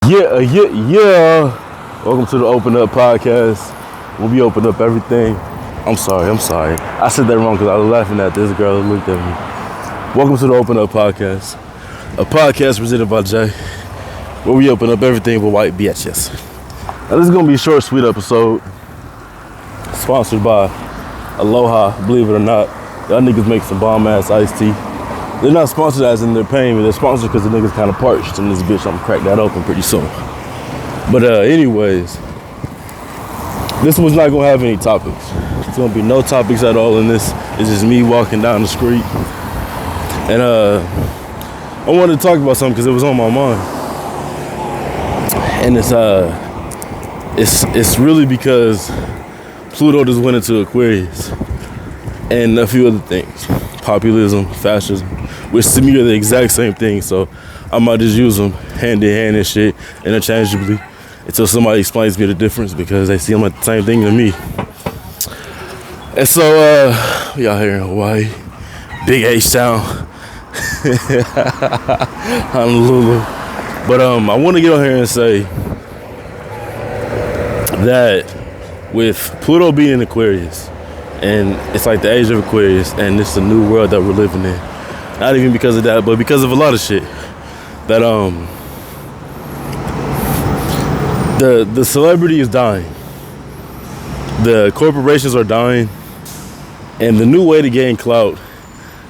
Yeah. Welcome to the Open Up Podcast. We'll be open up everything. I'm sorry. I said that wrong because I was laughing at this girl who looked at me. Welcome to the Open Up Podcast, a podcast presented by Jay, where we open up everything with white bitches. Now this is gonna be a short, sweet episode, sponsored by Aloha. Believe it or not, y'all niggas make some bomb ass iced tea. They're not sponsored as in they're paying me. They're sponsored because the niggas kind of parched in this bitch. I'm gonna crack that open pretty soon. But anyways, this one's not gonna have any topics. There's gonna be no topics at all in this. It's just me walking down the street. And I wanted to talk about something because it was on my mind. And it's really because Pluto just went into Aquarius and a few other things. Populism, fascism, which to me are the exact same thing, so I might just use them hand in hand and shit interchangeably until somebody explains me the difference, because they seem like the same thing to me. And so we out here in Hawaii, big H-Town, Honolulu. But I want to get on here and say that with Pluto being in Aquarius, and it's like the age of Aquarius, and it's a new world that we're living in. Not even because of that, but because of a lot of shit. That the celebrity is dying. The corporations are dying. And the new way to gain clout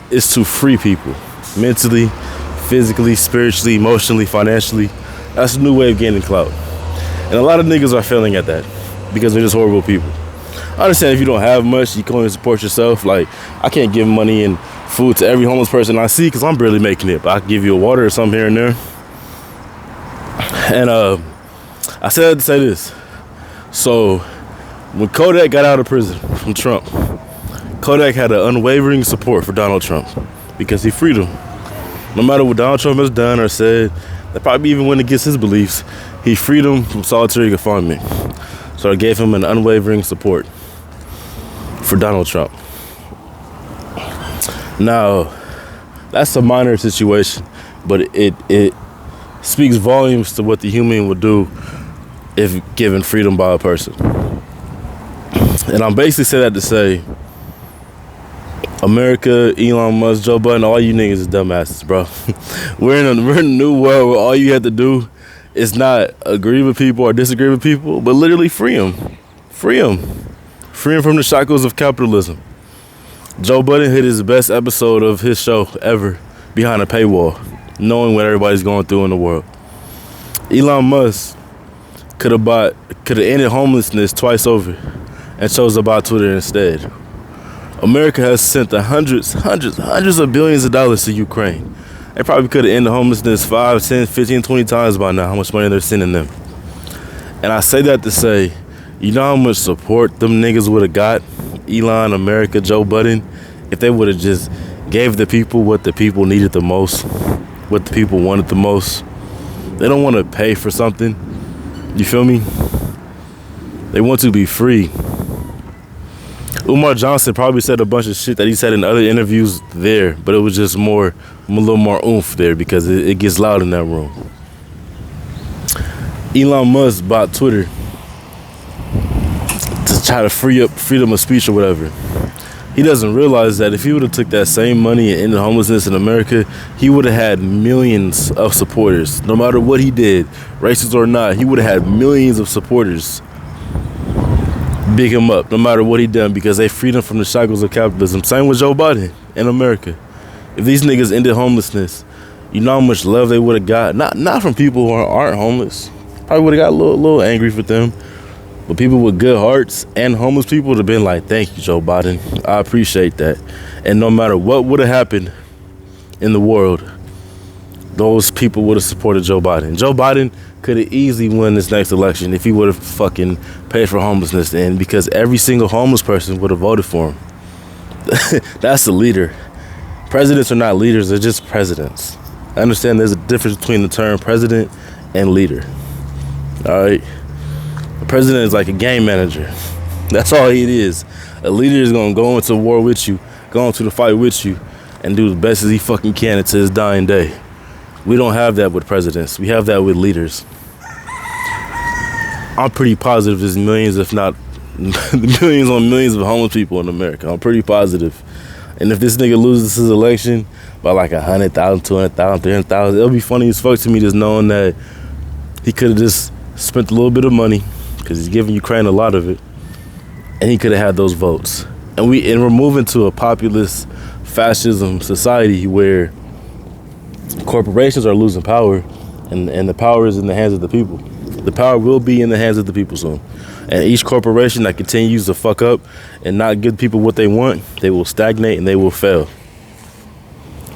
is to free people. Mentally, physically, spiritually, emotionally, financially. That's the new way of gaining clout. And a lot of niggas are failing at that because they're just horrible people. I understand if you don't have much, you can only support yourself. Like, I can't give money and food to every homeless person I see because I'm barely making it. But I can give you a water or something here and there. And I said to say this. So, when Kodak got out of prison from Trump, Kodak had an unwavering support for Donald Trump because he freed him. No matter what Donald Trump has done or said, that probably even went against his beliefs, he freed him from solitary confinement. So I gave him an unwavering support for Donald Trump. Now, that's a minor situation, but it speaks volumes to what the human would do if given freedom by a person. And I'm basically saying that to say, America, Elon Musk, Joe Budden, all you niggas is dumbasses, bro. We're in a new world where all you have to do is not agree with people or disagree with people, but literally free them. Free them from the shackles of capitalism. Joe Budden hit his best episode of his show ever behind a paywall, knowing what everybody's going through in the world. Elon Musk could have ended homelessness twice over and chose to buy Twitter instead. America has sent the hundreds of billions of dollars to Ukraine. They probably could have ended homelessness 5, 10, 15, 20 times by now, how much money they're sending them. And I say that to say, you know how much support them niggas would have got, Elon, America, Joe Budden, if they would have just gave the people what the people needed the most, what the people wanted the most. They don't want to pay for something. You feel me? They want to be free. Umar Johnson probably said a bunch of shit that he said in other interviews there, but it was just a little more oomph there because it gets loud in that room. Elon Musk bought Twitter to try to free up freedom of speech or whatever. He doesn't realize that if he would have took that same money and ended homelessness in America, he would have had millions of supporters. No matter what he did, racist or not, he would have had millions of supporters big him up, no matter what he done, because they freed him from the shackles of capitalism. Same with Joe Biden in America. If these niggas ended homelessness, you know how much love they would have got. Not from people who aren't homeless. Probably would have got a little angry for them. But people with good hearts and homeless people would have been like, thank you, Joe Biden. I appreciate that. And no matter what would have happened in the world, those people would have supported Joe Biden. Joe Biden could have easily won this next election if he would have fucking paid for homelessness, and because every single homeless person would have voted for him. That's a leader. Presidents are not leaders, they're just presidents. I understand there's a difference between the term president and leader. All right? A president is like a game manager. That's all it is. A leader is going to go into war with you, go into the fight with you, and do the best as he fucking can until his dying day. We don't have that with presidents. We have that with leaders. I'm pretty positive there's millions, if not millions on millions of homeless people in America. I'm pretty positive. And if this nigga loses his election by like 100,000, 200,000, 300,000, it'll be funny as fuck to me just knowing that he could have just spent a little bit of money, because he's giving Ukraine a lot of it, and he could have had those votes. And we're moving to a populist fascism society where corporations are losing power, and the power is in the hands of the people. The power will be in the hands of the people soon. And each corporation that continues to fuck up and not give people what they want, they will stagnate and they will fail.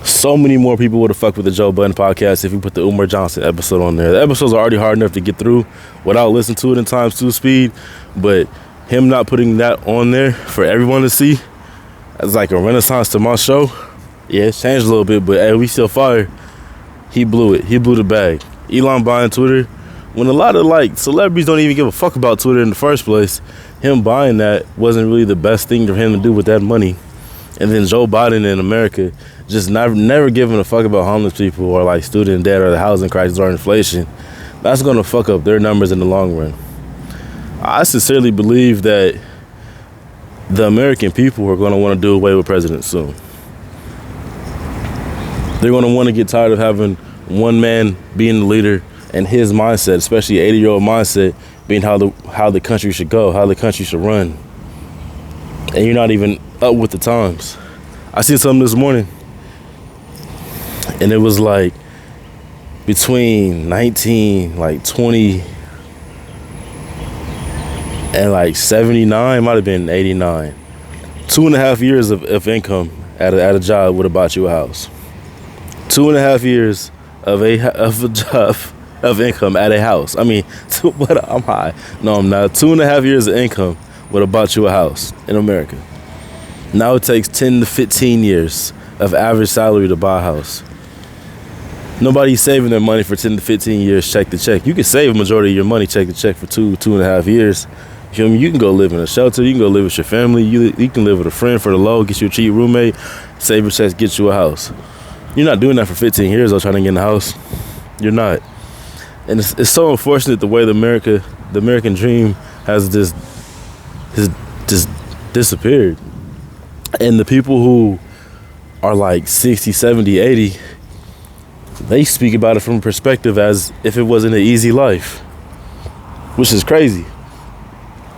So many more people would have fucked with the Joe Budden podcast if we put the Umar Johnson episode on there. The episodes are already hard enough to get through without listening to it in times 2 speed, but him not putting that on there for everyone to see, as like a renaissance to my show. Yeah, it's changed a little bit, but hey, we still fire. He blew it. He blew the bag. Elon buying Twitter, when a lot of like celebrities don't even give a fuck about Twitter in the first place, him buying that wasn't really the best thing for him to do with that money. And then Joe Biden in America just never giving a fuck about homeless people or like student debt or the housing crisis or inflation. That's gonna fuck up their numbers in the long run. I sincerely believe that the American people are gonna want to do away with presidents soon. They're gonna want to get tired of having one man being the leader, and his mindset, especially an 80-year-old mindset, being how the country should go, how the country should run. And you're not even up with the times. I seen something this morning, and it was like between 20 and like 79, might have been 89. 2.5 years of income at a job would have bought you a house. 2.5 years of a job of income at a house. I mean, but I'm high. No, I'm not. 2.5 years of income would have bought you a house in America. Now it takes 10 to 15 years of average salary to buy a house. Nobody's saving their money for 10 to 15 years check to check. You can save a majority of your money check to check for 2.5 years. You feel me? You can go live in a shelter. You can go live with your family. You can live with a friend for the low, get you a cheap roommate, save your checks, get you a house. You're not doing that for 15 years though, trying to get in a house. You're not. And it's so unfortunate the way the American dream has just disappeared. And the people who are like 60, 70, 80, they speak about it from a perspective as if it wasn't an easy life, which is crazy.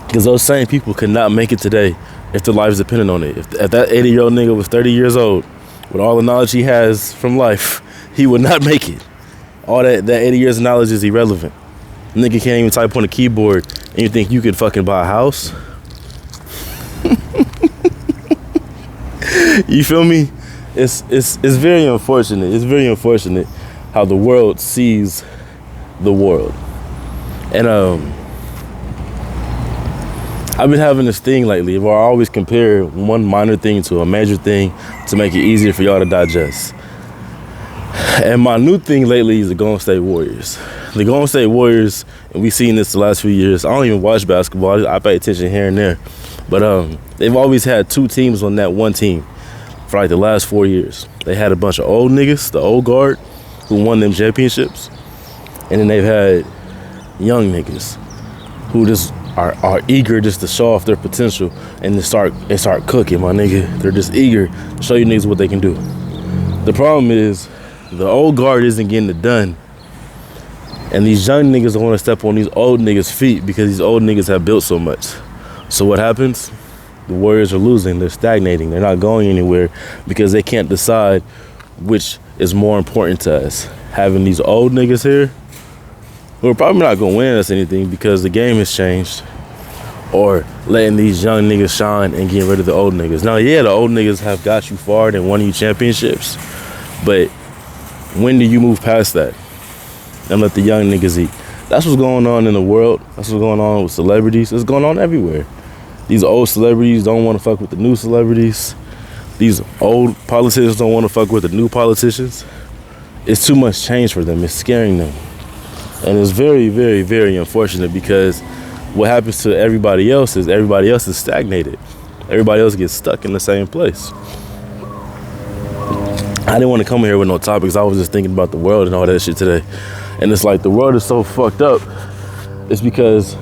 Because those same people could not make it today if their lives depended on it. If that 80-year-old nigga was 30 years old, with all the knowledge he has from life, he would not make it. All that 80 years of knowledge is irrelevant. Nigga can't even type on a keyboard, and you think you could fucking buy a house? You feel me? It's very unfortunate. It's very unfortunate how the world sees the world. And I've been having this thing lately where I always compare one minor thing to a major thing to make it easier for y'all to digest. And my new thing lately is the Golden State Warriors. The Golden State Warriors, and we've seen this the last few years. I don't even watch basketball. I pay attention here and there. But they've always had two teams on that one team for like the last 4 years. They had a bunch of old niggas, the old guard, who won them championships. And then they've had young niggas who just are eager just to show off their potential and start cooking, my nigga. They're just eager to show you niggas what they can do. The problem is the old guard isn't getting it done. And these young niggas don't want to step on these old niggas' feet because these old niggas have built so much. So what happens? The Warriors are losing. They're stagnating. They're not going anywhere because they can't decide which is more important to us. Having these old niggas here who are probably not going to win us anything because the game has changed, or letting these young niggas shine and getting rid of the old niggas. Now, yeah, the old niggas have got you far and won you championships, but when do you move past that and let the young niggas eat? That's what's going on in the world. That's what's going on with celebrities. It's going on everywhere. These old celebrities don't want to fuck with the new celebrities. These old politicians don't want to fuck with the new politicians. It's too much change for them. It's scaring them. And it's very, very, very unfortunate because what happens to everybody else is stagnated. Everybody else gets stuck in the same place. I didn't want to come here with no topics. I was just thinking about the world and all that shit today. And it's like the world is so fucked up. It's because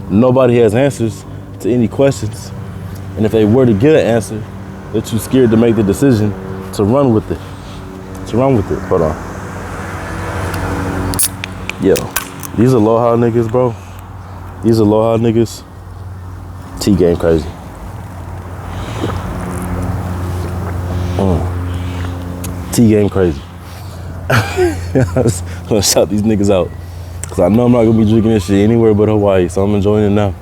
Nobody has answers to any questions. And if they were to get an answer, they're too scared to make the decision to run with it. Hold on. Yo, these Aloha niggas, bro. These Aloha niggas. T-game crazy. T-game crazy. I'm gonna shout these niggas out. Cause I know I'm not gonna be drinking this shit anywhere but Hawaii, so I'm enjoying it now.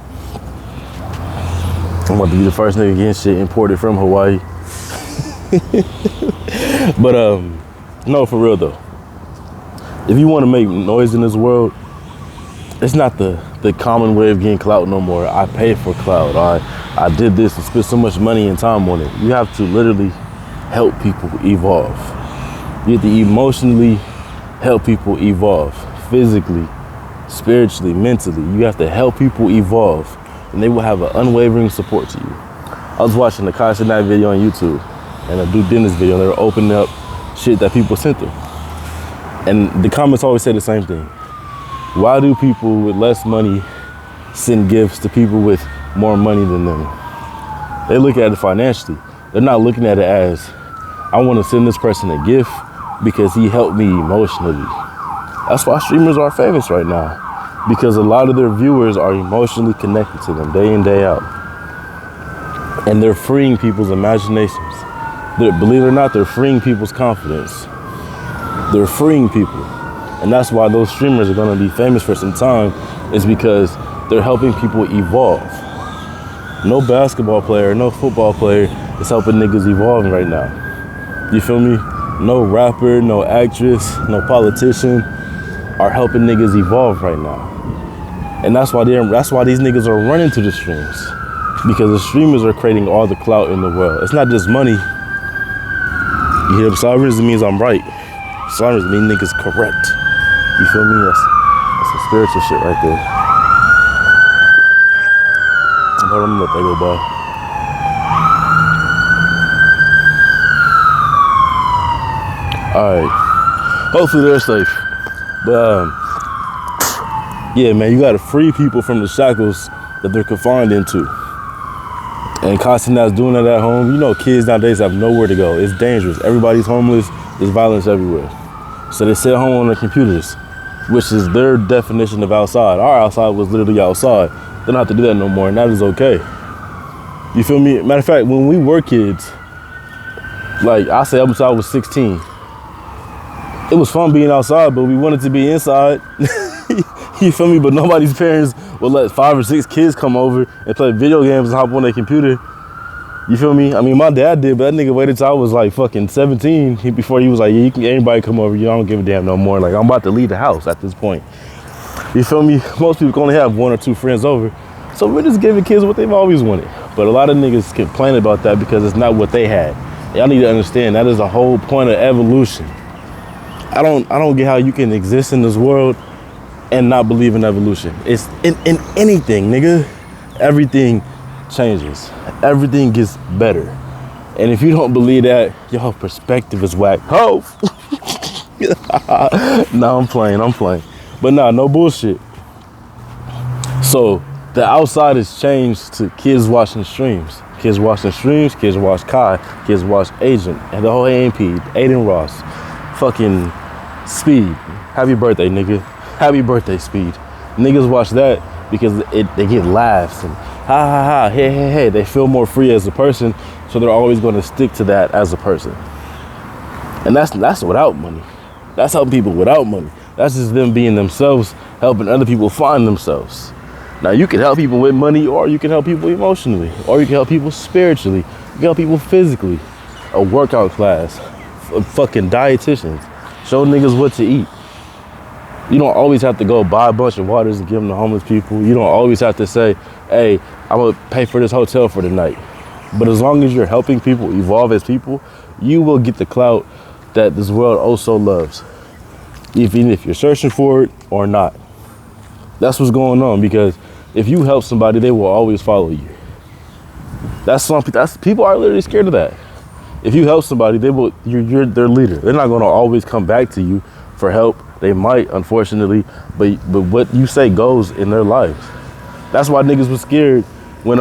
I'm about to be the first nigga getting shit imported from Hawaii. But no, for real though. If you want to make noise in this world, it's not the common way of getting clout no more. I paid for clout. I did this and spent so much money and time on it. You have to literally help people evolve. You have to emotionally help people evolve. Physically, spiritually, mentally. You have to help people evolve. And they will have an unwavering support to you. I was watching the Tinashe video on YouTube and a dude Dennis video, and they were opening up shit that people sent them. And the comments always say the same thing. Why do people with less money send gifts to people with more money than them? They look at it financially. They're not looking at it as, I want to send this person a gift because he helped me emotionally. That's why streamers are famous right now. Because a lot of their viewers are emotionally connected to them day in, day out. And they're freeing people's imaginations. Believe it or not, they're freeing people's confidence. They're freeing people. And that's why those streamers are gonna be famous for some time, is because they're helping people evolve. No basketball player, no football player is helping niggas evolving right now. You feel me? No rapper, no actress, no politician are helping niggas evolve right now. And that's why these niggas are running to the streams. Because the streamers are creating all the clout in the world. It's not just money. You hear sirens, it means I'm right. Sirens mean niggas correct. You feel me? That's some spiritual shit right there. Hold on, I'm gonna let that go by. Alright. Hopefully they're safe. But yeah, man, you gotta free people from the shackles that they're confined into. And constantly doing that at home. You know, kids nowadays have nowhere to go. It's dangerous. Everybody's homeless. There's violence everywhere. So they sit home on their computers, which is their definition of outside. Our outside was literally outside. They don't have to do that no more, and that is okay. You feel me? Matter of fact, when we were kids, like I say up until I was 16, it was fun being outside, but we wanted to be inside. You feel me? But nobody's parents would let 5 or 6 kids come over and play video games and hop on their computer. You feel me? I mean, my dad did, but that nigga waited till I was like fucking 17 before he was like, yeah, you can anybody come over. You don't give a damn no more. Like, I'm about to leave the house at this point. You feel me? Most people can only have 1 or 2 friends over. So we're just giving kids what they've always wanted. But a lot of niggas complain about that because it's not what they had. Y'all need to understand that is the whole point of evolution. I don't get how you can exist in this world and not believe in evolution. It's in anything, nigga. Everything changes. Everything gets better. And if you don't believe that, your perspective is whack. Oh! No, I'm playing. But nah, no bullshit. So the outside has changed to kids watching streams. Kids watching streams, kids watch Kai, kids watch Agent, and the whole AMP, Aiden Ross, fucking Speed. Happy birthday, nigga. Happy birthday, Speed. Niggas watch that because they get laughs and ha ha ha, hey. They feel more free as a person, so they're always going to stick to that as a person. And that's without money. That's helping people without money. That's just them being themselves, helping other people find themselves. Now, you can help people with money, or you can help people emotionally, or you can help people spiritually, you can help people physically. A workout class, fucking dietitians, show niggas what to eat. You don't always have to go buy a bunch of waters and give them to homeless people. You don't always have to say, hey, I'm gonna pay for this hotel for the night. But as long as you're helping people evolve as people, you will get the clout that this world also loves. Even if you're searching for it or not. That's what's going on, because if you help somebody, they will always follow you. People are literally scared of that. If you help somebody, you're their leader. They're not gonna always come back to you for help. They might, unfortunately, but what you say goes in their lives. That's why niggas was scared when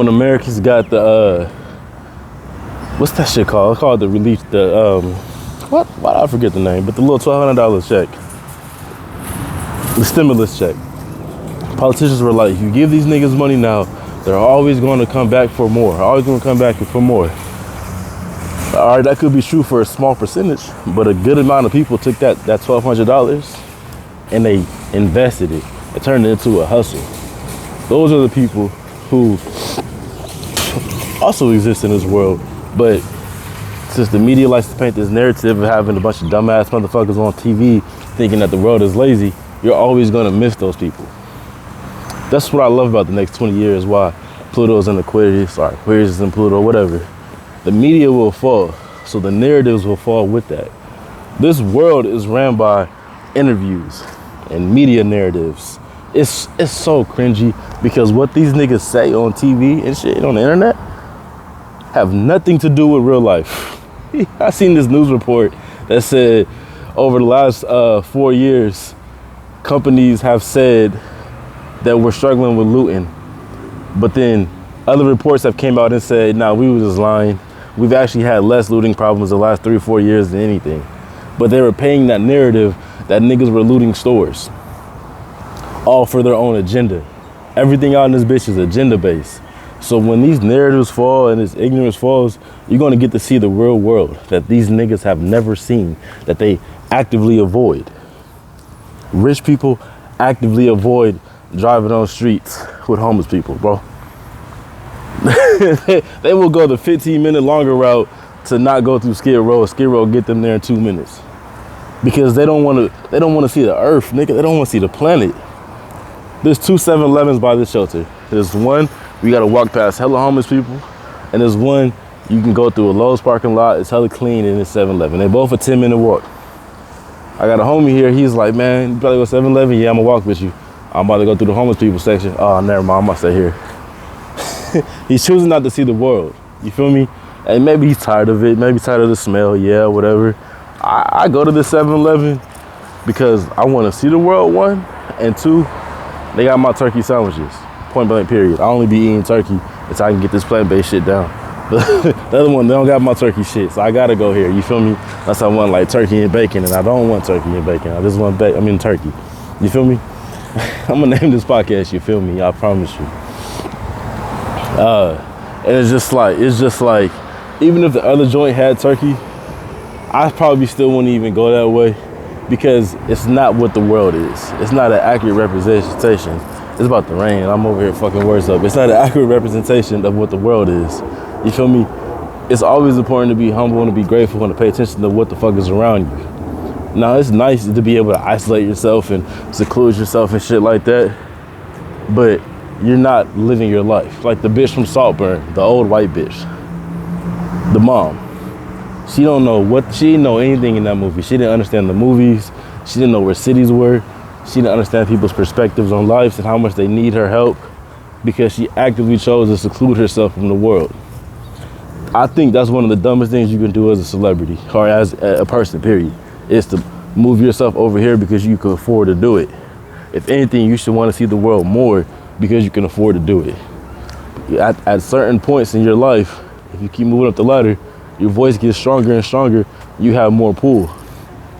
Americans got the what's that shit called? It's called the relief, what? Why did I forget the name? But the little $1,200 check, the stimulus check. Politicians were like, if you give these niggas money now, they're always going to come back for more. Always going to come back for more. All right, that could be true for a small percentage, but a good amount of people took that $1,200 and they invested it. It turned it into a hustle. Those are the people who also exist in this world, but since the media likes to paint this narrative of having a bunch of dumbass motherfuckers on TV thinking that the world is lazy, you're always going to miss those people. That's what I love about the next 20 years, why Pluto is in Aquarius, or Aquarius is in Pluto, whatever. The media will fall, so the narratives will fall with that. This world is ran by interviews and media narratives. It's so cringy because what these niggas say on TV and shit on the internet have nothing to do with real life. I seen this news report that said over the last 4 years, companies have said that we're struggling with looting, but then other reports have came out and said, nah, we were just lying. We've actually had less looting problems the last 3 or 4 years than anything. But they were paying that narrative that niggas were looting stores, all for their own agenda. Everything out in this bitch is agenda based. So when these narratives fall and this ignorance falls, you're gonna get to see the real world that these niggas have never seen, that they actively avoid. Rich people actively avoid driving on streets with homeless people, bro. They will go the 15-minute longer route to not go through Skid Row. Skid Row get them there in 2 minutes because they don't want to see the earth, nigga. They don't want to see the planet. There's 2 7-Elevens by this shelter. There's one we gotta walk past hella homeless people, and there's one you can go through a Lowe's parking lot. It's hella clean, and it's 7-Eleven. They both a 10-minute walk. I got a homie here. He's like, man, you probably go 7-Eleven. Yeah, I'm gonna walk with you. I'm about to go through the homeless people section. Oh, never mind. I'm gonna stay here. He's choosing not to see the world. You feel me? And maybe he's tired of it. Maybe tired of the smell. Yeah, whatever. I go to the 7-Eleven because I want to see the world, 1, and 2, they got my turkey sandwiches. Point blank, period. I only be eating turkey until I can get this plant-based shit down. The other one, they don't got my turkey shit, so I gotta go here. You feel me? That's I want like turkey and bacon, and I don't want turkey and bacon. I just want turkey. You feel me? I'm gonna name this podcast, you feel me? I promise you. And it's just like, even if the other joint had turkey, I probably still wouldn't even go that way because it's not what the world is. It's not an accurate representation. It's about to rain. I'm over here fucking words up. It's not an accurate representation of what the world is. You feel me? It's always important to be humble and to be grateful and to pay attention to what the fuck is around you. Now, it's nice to be able to isolate yourself and seclude yourself and shit like that, but you're not living your life. Like the bitch from Saltburn, the old white bitch, the mom. She didn't know anything in that movie. She didn't understand the movies. She didn't know where cities were. She didn't understand people's perspectives on life and how much they need her help because she actively chose to seclude herself from the world. I think that's one of the dumbest things you can do as a celebrity or as a person, period, is to move yourself over here because you can afford to do it. If anything, you should want to see the world more because you can afford to do it. At certain points in your life, if you keep moving up the ladder, your voice gets stronger and stronger. You have more pull.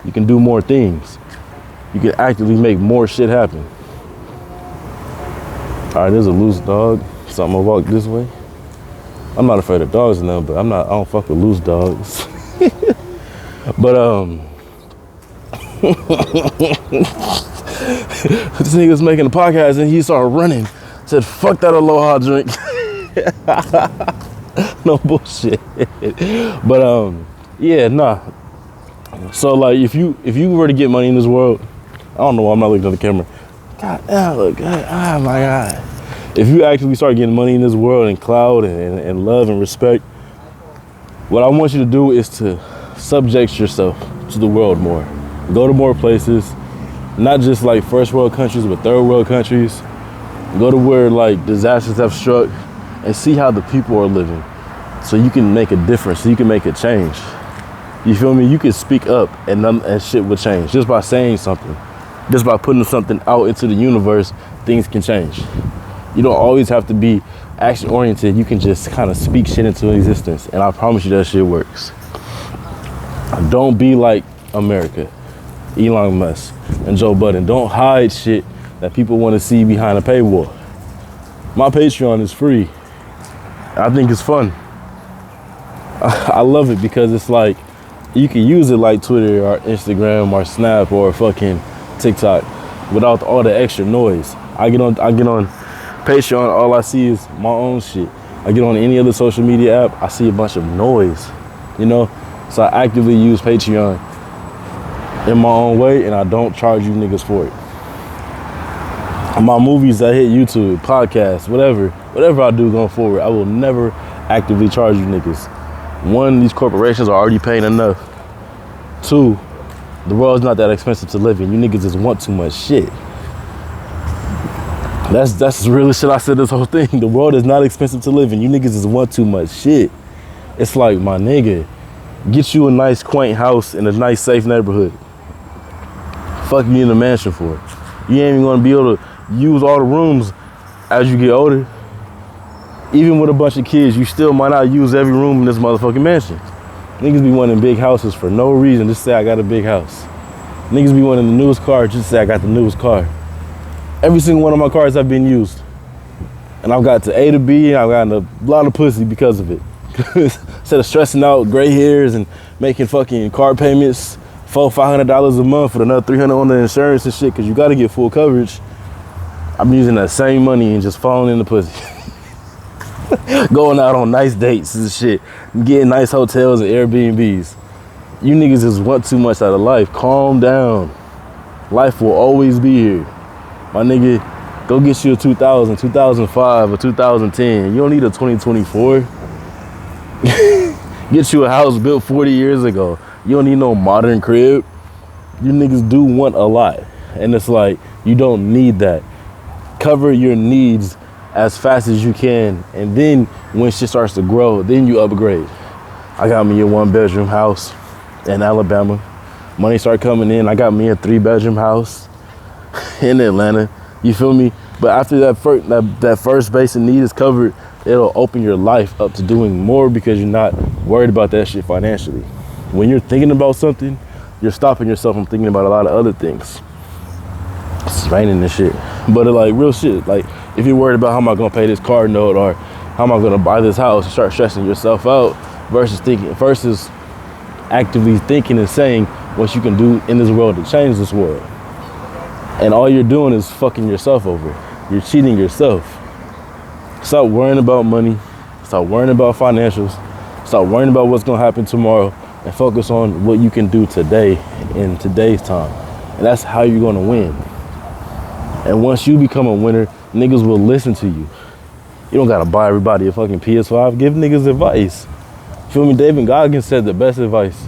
You can do more things. You can actively make more shit happen. All right, there's a loose dog. So I'm gonna walk this way. I'm not afraid of dogs now, but I don't fuck with loose dogs. But this nigga's making a podcast and he started running. Said, fuck that Aloha drink. No bullshit. But yeah, nah. So like if you were to get money in this world, I don't know why I'm not looking at the camera. God, look, God, oh my God. If you actually start getting money in this world and clout and love and respect, what I want you to do is to subject yourself to the world more. Go to more places, not just like first world countries, but third world countries. Go to where like disasters have struck and see how the people are living so you can make a difference, so you can make a change. You feel me? You can speak up and shit will change just by saying something. Just by putting something out into the universe, things can change. You don't always have to be action oriented. You can just kind of speak shit into existence, and I promise you that shit works. Don't be like America, Elon Musk and Joe Budden. Don't hide shit that people want to see behind a paywall. My Patreon is free. I think it's fun. I love it because it's like you can use it like Twitter or Instagram or Snap or fucking TikTok without all the extra noise. I get on Patreon, all I see is my own shit. I get on any other social media app, I see a bunch of noise, you know? So I actively use Patreon in my own way, and I don't charge you niggas for it. My movies, I hit YouTube, podcasts, whatever I do going forward, I will never actively charge you niggas. One, these corporations are already paying enough. Two, the world's not that expensive to live in. You niggas just want too much shit. That's the realest shit I said this whole thing. The world is not expensive to live in. You niggas just want too much shit. It's like, my nigga, get you a nice quaint house in a nice safe neighborhood. Fuck me in a mansion for it. You ain't even gonna be able to use all the rooms as you get older. Even with a bunch of kids, you still might not use every room in this motherfucking mansion. Niggas be wanting big houses for no reason, just say I got a big house. Niggas be wanting the newest car, just say I got the newest car. Every single one of my cars have been used. And I've got to A to B, and I've gotten a lot of pussy because of it. Instead of stressing out gray hairs and making fucking car payments, $400-$500 a month with another $300 on the insurance and shit, because you got to get full coverage, I'm using that same money and just falling in the pussy. Going out on nice dates and shit, getting nice hotels and Airbnbs. You niggas just want too much out of life. Calm down. Life will always be here. My nigga, go get you a 2000, 2005, or 2010. You don't need a 2024. Get you a house built 40 years ago. You don't need no modern crib. You niggas do want a lot. And it's like, you don't need that. Cover your needs as fast as you can. And then when shit starts to grow, then you upgrade. I got me a 1-bedroom house in Alabama. Money started coming in. I got me a 3-bedroom house in Atlanta. You feel me? But after that first basic need is covered, it'll open your life up to doing more because you're not worried about that shit financially. When you're thinking about something, you're stopping yourself from thinking about a lot of other things. It's raining and shit. But like real shit, like if you're worried about how am I gonna pay this car note or how am I gonna buy this house, you start stressing yourself out versus actively thinking and saying what you can do in this world to change this world. And all you're doing is fucking yourself over. You're cheating yourself. Stop worrying about money. Stop worrying about financials. Stop worrying about what's gonna happen tomorrow and focus on what you can do today in today's time. And that's how you're gonna win. And once you become a winner, niggas will listen to you. You don't gotta buy everybody a fucking PS5. Give niggas advice. Feel me? David Goggins said the best advice.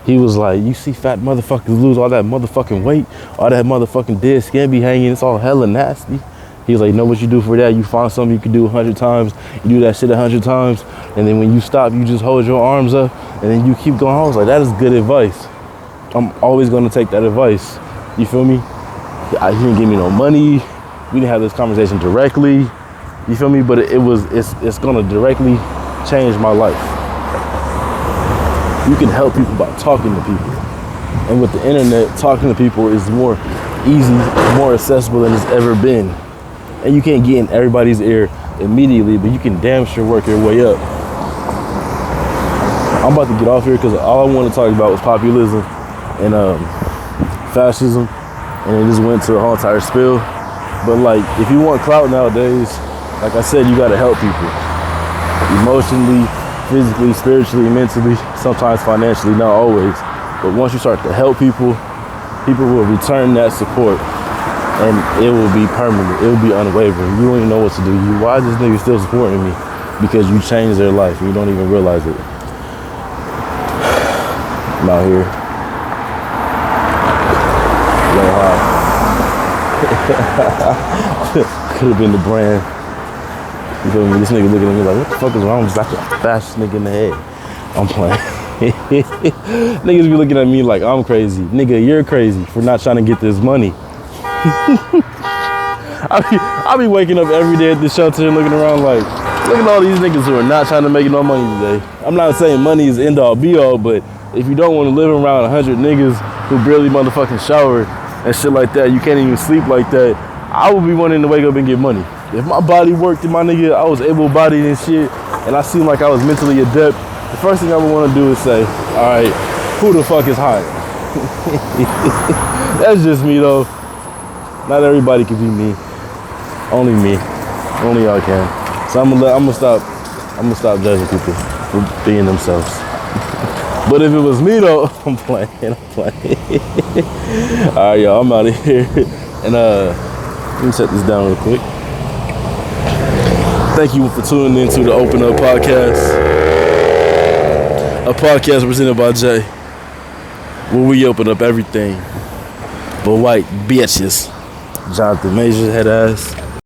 He was like, you see fat motherfuckers lose all that motherfucking weight, all that motherfucking dead skin be hanging, it's all hella nasty. He was like, you know what you do for that? You find something you can do 100 times, you do that shit 100 times, and then when you stop, you just hold your arms up, and then you keep going. I was like, that is good advice. I'm always gonna take that advice. You feel me? He didn't give me no money. We didn't have this conversation directly. You feel me? But it's gonna directly change my life. You can help people by talking to people. And with the internet, talking to people is more easy, more accessible than it's ever been. And you can't get in everybody's ear immediately, but you can damn sure work your way up. I'm about to get off here because all I want to talk about was populism and fascism, and it just went to a whole entire spill. But like, if you want clout nowadays, like I said, you gotta help people. Emotionally, physically, spiritually, mentally, sometimes financially, not always. But once you start to help people, people will return that support, and it will be permanent. It will be unwavering. You don't even know what to do. Why is this nigga still supporting me? Because you changed their life and you don't even realize it. I'm out here. Could have been the brand. You feel me? This nigga looking at me like, what the fuck is wrong? I'm just like the fastest nigga in the head. I'm playing. Niggas be looking at me like I'm crazy. Nigga, you're crazy for not trying to get this money. I be waking up every day at the shelter and looking around like, look at all these niggas who are not trying to make no money today. I'm not saying money is end all be all, but if you don't want to live around 100 niggas who barely motherfucking shower and shit like that, you can't even sleep like that, I would be wanting to wake up and get money. If my body worked and my nigga, I was able-bodied and shit, and I seemed like I was mentally adept, the first thing I would want to do is say, all right, who the fuck is hot? That's just me though. Not everybody can be me. Only me. Only y'all can. So I'm gonna stop judging people for being themselves. But if it was me though, I'm playing. All right, y'all, I'm out of here. And let me set this down real quick. Thank you for tuning into the Open Up Podcast. A podcast presented by Jay, where we open up everything but white bitches. Jonathan Major head ass.